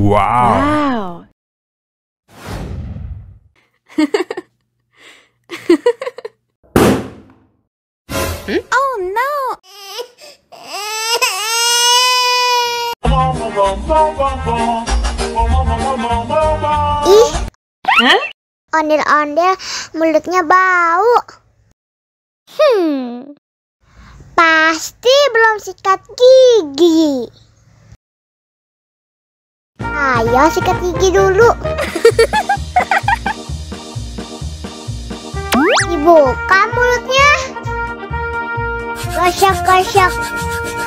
Wow. Oh no! Ih, ondel-ondel mulutnya bau. Pasti belum sikat gigi. Ayo sikat gigi dulu. Dibuka mulutnya. Gosok-gosok.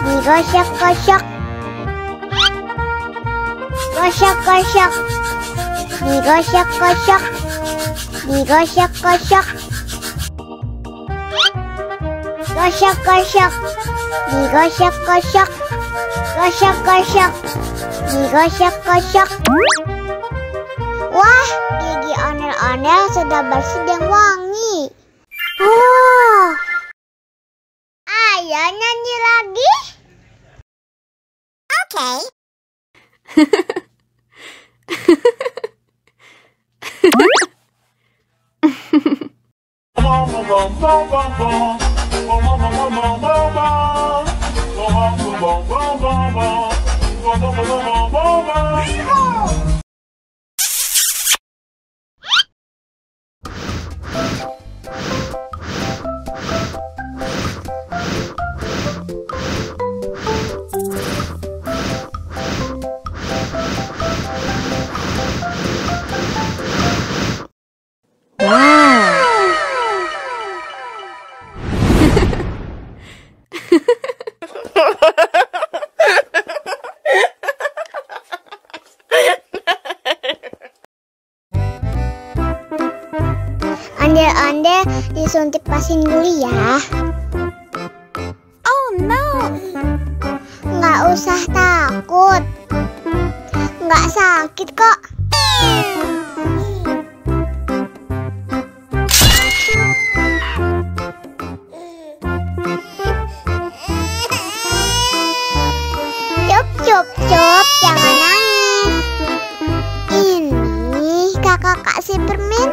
Digosok-gosok. Gosok-gosok. Digosok-gosok. Digosok-gosok. Gosok-gosok. Digosok-gosok. Gosok-gosok. Digosok-gosok. Wah, gigi ondel-ondel sudah bersih dan wangi. Oh, ayo nyanyi lagi. Oke. Ondel-ondel disuntik vaksin dulu ya. Oh no! Nggak usah takut. Nggak sakit kok. Cup, cup, cup, jangan nangis. Ini kakak kasih permen.